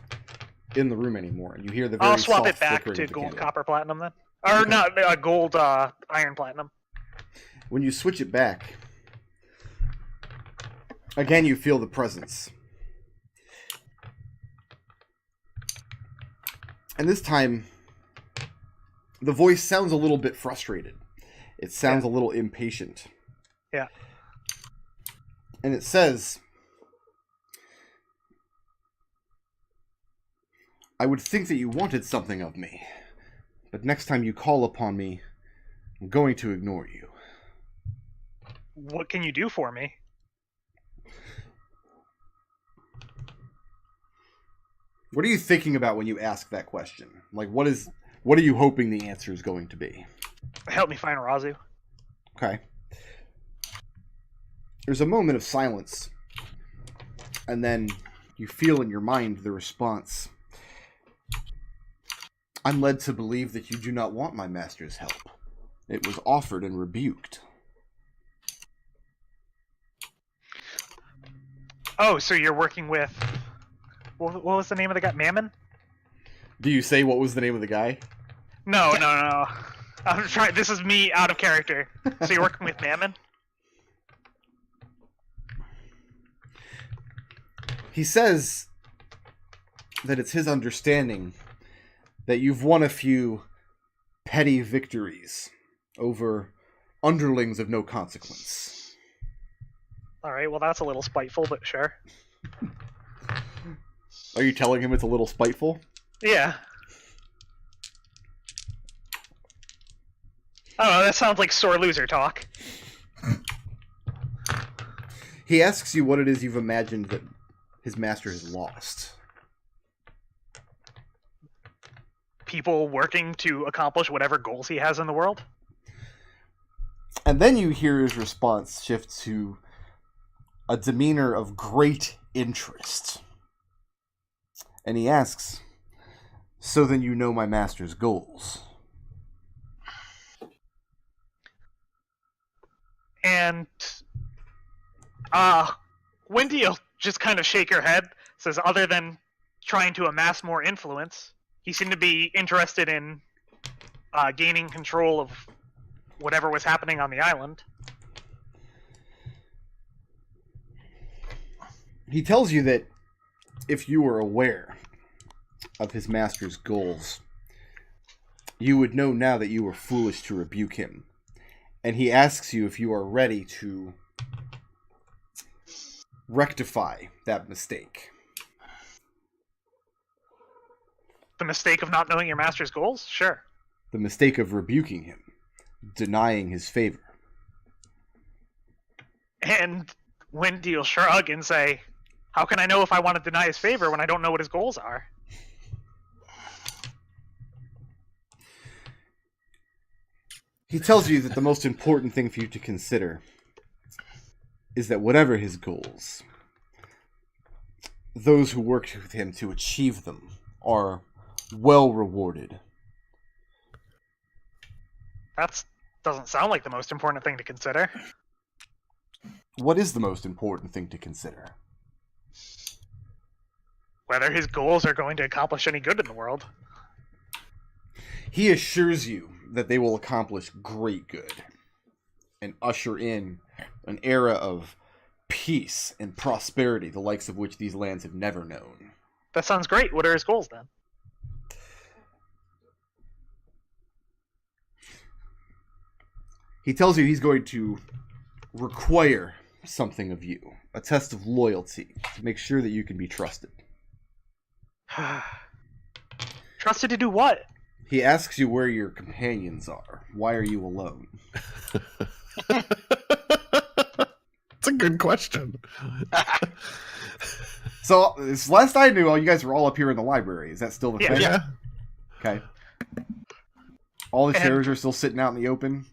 in the room anymore. And you hear the very I'll swap soft it back flickering to of the gold, candle. copper, platinum then. Or Okay. not gold, iron, platinum. When you switch it back, again you feel the presence. And this time, the voice sounds a little bit frustrated. It sounds a little impatient. Yeah. And it says, I would think that you wanted something of me, but next time you call upon me, I'm going to ignore you. What can you do for me? What are you thinking about when you ask that question? Like, what are you hoping the answer is going to be? Help me find Raazu. Okay. There's a moment of silence, and then you feel in your mind the response. I'm led to believe that you do not want my master's help. It was offered and rebuked. Oh, so you're working with... What was the name of the guy? Mammon? Do you say what was the name of the guy? No. I'm trying. This is me out of character. So you're working with Mammon? He says that it's his understanding that you've won a few petty victories over underlings of no consequence. All right. Well, that's a little spiteful, but sure. Are you telling him it's a little spiteful? Yeah. Oh, that sounds like sore loser talk. He asks you what it is you've imagined that his master has lost. People working to accomplish whatever goals he has in the world. And then you hear his response shift to a demeanor of great interest. And he asks, "So then you know my master's goals?" And Wendy will just kind of shake her head, says other than trying to amass more influence, he seemed to be interested in gaining control of whatever was happening on the island. He tells you that if you were aware of his master's goals, you would know now that you were foolish to rebuke him. And he asks you if you are ready to rectify that mistake. The mistake of not knowing your master's goals? Sure. The mistake of rebuking him, denying his favor. And Wendy will shrug and say, how can I know if I want to deny his favor when I don't know what his goals are? He tells you that the most important thing for you to consider is that whatever his goals, those who work with him to achieve them are well rewarded. That doesn't sound like the most important thing to consider. What is the most important thing to consider? Whether his goals are going to accomplish any good in the world. He assures you that they will accomplish great good and usher in an era of peace and prosperity, the likes of which these lands have never known. That sounds great. What are his goals then? He tells you he's going to require something of you, a test of loyalty, to make sure that you can be trusted. Trusted to do what? He asks you where your companions are. Why are you alone? It's a good question. So, as last I knew, you guys were all up here in the library. Is that still the thing? Yeah. Okay. All the chairs are still sitting out in the open?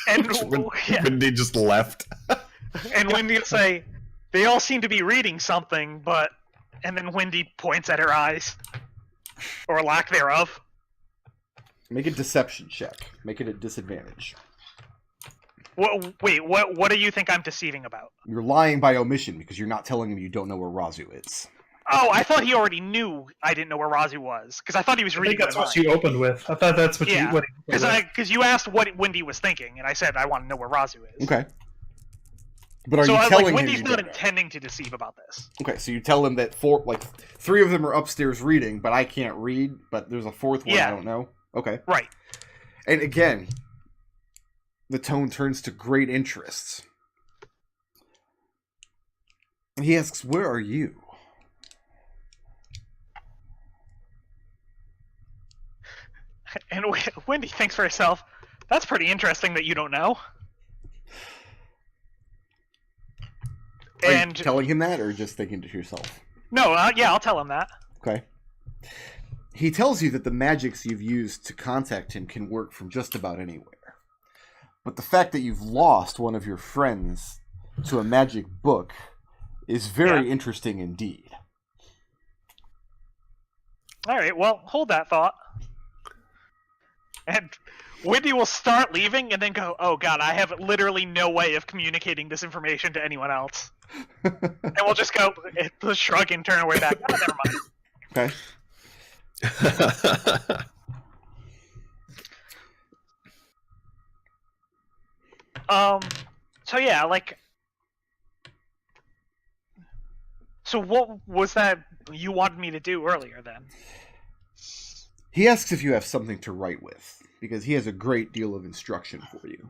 And Wendy just left. And Wendy will say, they all seem to be reading something, but... And then Wendy points at her eyes. Or lack thereof. Make a deception check. Make it a disadvantage. Wait, what do you think I'm deceiving about? You're lying by omission because you're not telling him you don't know where Raazu is. Oh, I thought he already knew I didn't know where Raazu was. Because I thought he was I reading think that's my what mind. you opened with. I thought that's what Yeah, you opened with. Because you asked what Wendy was thinking, and I said I want to know where Raazu is. Okay. But are So you telling him Wendy's you not don't know? intending to deceive about this. Okay, so you tell him that three of them are upstairs reading, but I can't read, but there's a fourth one I don't know. Okay. Right. And again, the tone turns to great interest. And he asks, where are you? And Wendy thinks for herself, that's pretty interesting that you don't know. Are And you telling him that, or just thinking to yourself? no, yeah, I'll tell him that. Okay. He tells you that the magics you've used to contact him can work from just about anywhere. But the fact that you've lost one of your friends to a magic book is very interesting indeed. All right, well, hold that thought. And Wendy will start leaving and then go, oh god, I have literally no way of communicating this information to anyone else. And we'll just go, we'll shrug and turn our way back. Oh, never mind. Okay. So yeah, so what was that you wanted me to do earlier then? He asks if you have something to write with, because he has a great deal of instruction for you.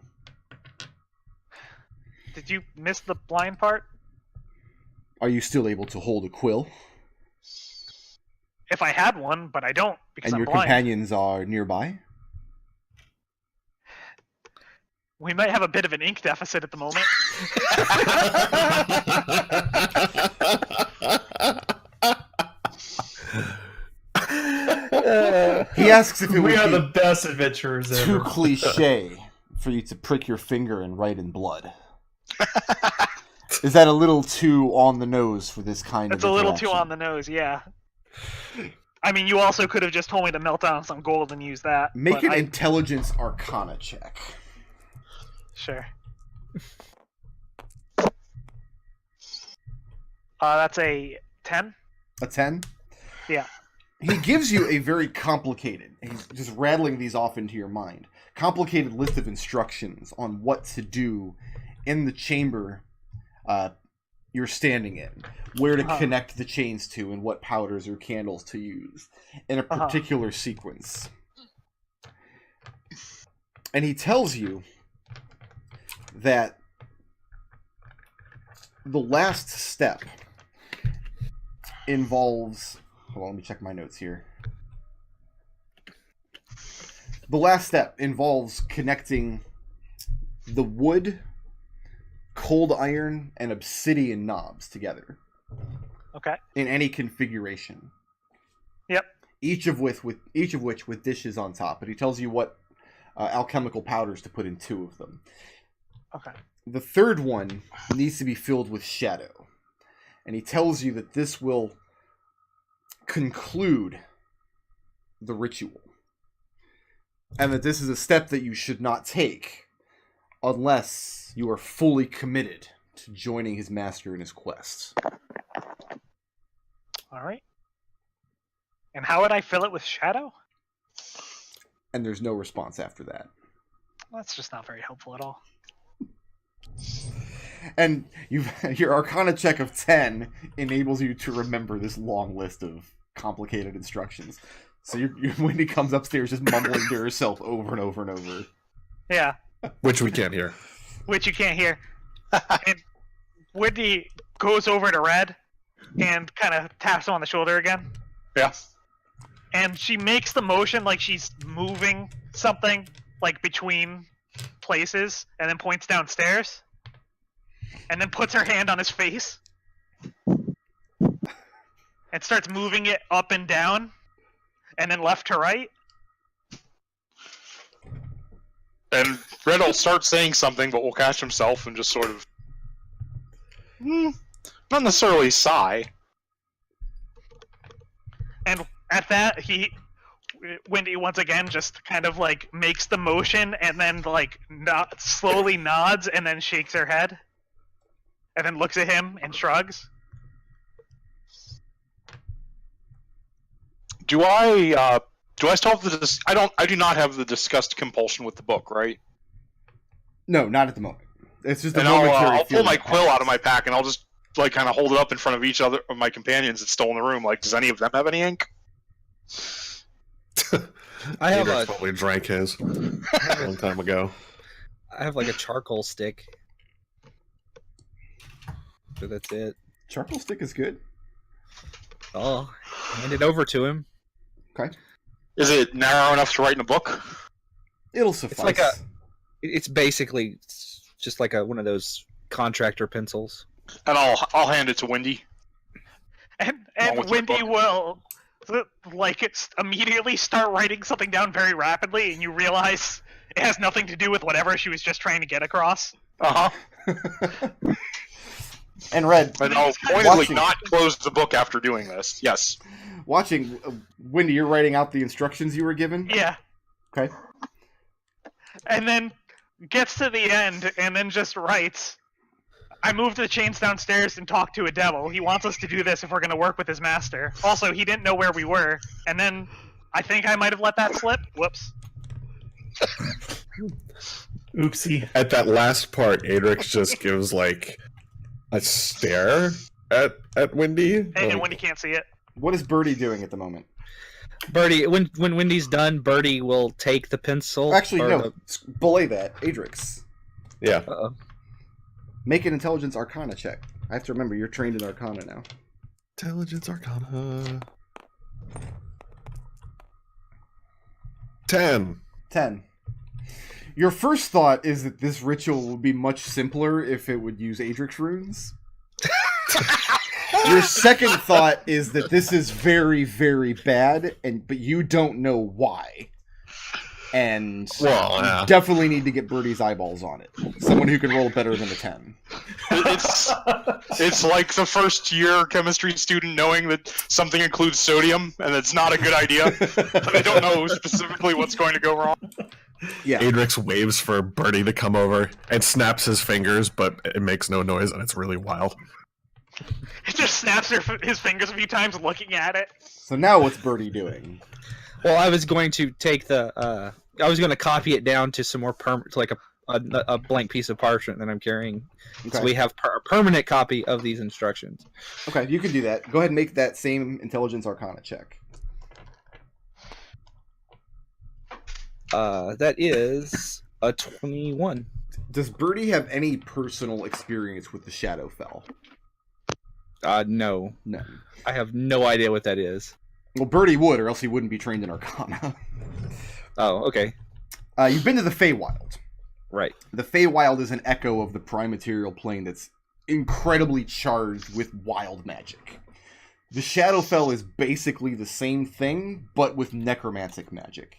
Did you miss the blind part? Are you still able to hold a quill? If I had one, but I don't because And I'm your blind. companions are nearby? We might have a bit of an ink deficit at the moment. He asks if it would We are be the best adventurers too ever. cliche for you to prick your finger and write in blood. Is that a little too on the nose for this kind It's of a little too interaction? on the nose, yeah. I mean, you also could have just told me to melt down some gold and use that. Make but an intelligence arcana check. Sure. That's a 10? A 10? Yeah. He gives you a very complicated, he's just rattling these off into your mind, complicated list of instructions on what to do in the chamber you're standing in, where to connect the chains to, and what powders or candles to use in a particular sequence. And he tells you that the last step involves... Hold on, let me check my notes here. The last step involves connecting the wood, cold iron, and obsidian knobs together. Okay. In any configuration. Yep. Each of which with dishes on top. But he tells you what alchemical powders to put in 2 of them. Okay. The third one needs to be filled with shadow. And he tells you that this will conclude the ritual. And that this is a step that you should not take unless you are fully committed to joining his master in his quest. Alright. And how would I fill it with shadow? And there's no response after that. That's just not very helpful at all. And your Arcana check of 10 enables you to remember this long list of complicated instructions. So Wendy comes upstairs just mumbling to herself over and over and over. Yeah. Which we can't hear. Which you can't hear. And Wendy goes over to Red and kind of taps him on the shoulder again. Yeah. And she makes the motion like she's moving something like between places and then points downstairs. And then puts her hand on his face. And starts moving it up and down. And then left to right. And Red will start saying something, but will catch himself and just sort of... not necessarily sigh. And at that, Wendy once again just kind of like makes the motion and then like slowly nods and then shakes her head. And then looks at him and shrugs. Do I still have the... I do not have the disgust compulsion with the book, right? No, not at the moment. It's just a And momentary I'll pull feeling my of quill panic. out of my pack and I'll just like kind of hold it up in front of each other of my companions that's still in the room. Like, does any of them have any ink? I have Adrex a, probably drank his a long time ago. I have like a charcoal stick. So that's it. Charcoal stick is good. Oh, hand it over to him. Okay. Is it narrow enough to write in a book? It'll suffice. like It's basically just like one of those contractor pencils. And I'll hand it to Wendy. And Along with your Wendy book. will immediately start writing something down very rapidly, and you realize it has nothing to do with whatever she was just trying to get across. And Red, And I'll pointedly watching, not close the book after doing this. Yes. watching Wendy, you're writing out the instructions you were given? Yeah. Okay. And then gets to the end and then just writes, I moved the chains downstairs and talked to a devil. He wants us to do this if we're going to work with his master. Also, he didn't know where we were. And then I think I might have let that slip. Whoops. Oopsie. At that last part, Adrex just gives like a stare at Wendy. And Like, Wendy can't see it. What is Birdie doing at the moment? Birdie, when Wendy's done, Birdie will take the pencil. Actually, no. Belay that. Adrex. yeah. Uh-oh. Make an intelligence arcana check. I have to remember, you're trained in arcana now. Intelligence Arcana. 10. 10. Your first thought is that this ritual would be much simpler if it would use Adrex runes. Your second thought is that this is very, very bad, but you don't know why. And you definitely need to get Birdie's eyeballs on it. Someone who can roll better than a 10. It's like the first year chemistry student knowing that something includes sodium, and it's not a good idea, but they don't know specifically what's going to go wrong. Yeah. Adrex waves for Birdie to come over and snaps his fingers, but it makes no noise, and it's really wild. He just snaps his fingers a few times looking at it. So now what's Birdie doing? Well, I was going to take the. I was going to copy it down to some more like a blank piece of parchment that I'm carrying, so we have a permanent copy of these instructions. Okay, you can do that. Go ahead and make that same Intelligence Arcana check. That is a 21. Does Birdie have any personal experience with the Shadowfell? No. No. I have no idea what that is. Well, Birdie would, or else he wouldn't be trained in Arcana. Oh, okay. You've been to the Feywild. Right. The Feywild is an echo of the Prime Material Plane that's incredibly charged with wild magic. The Shadowfell is basically the same thing, but with necromantic magic.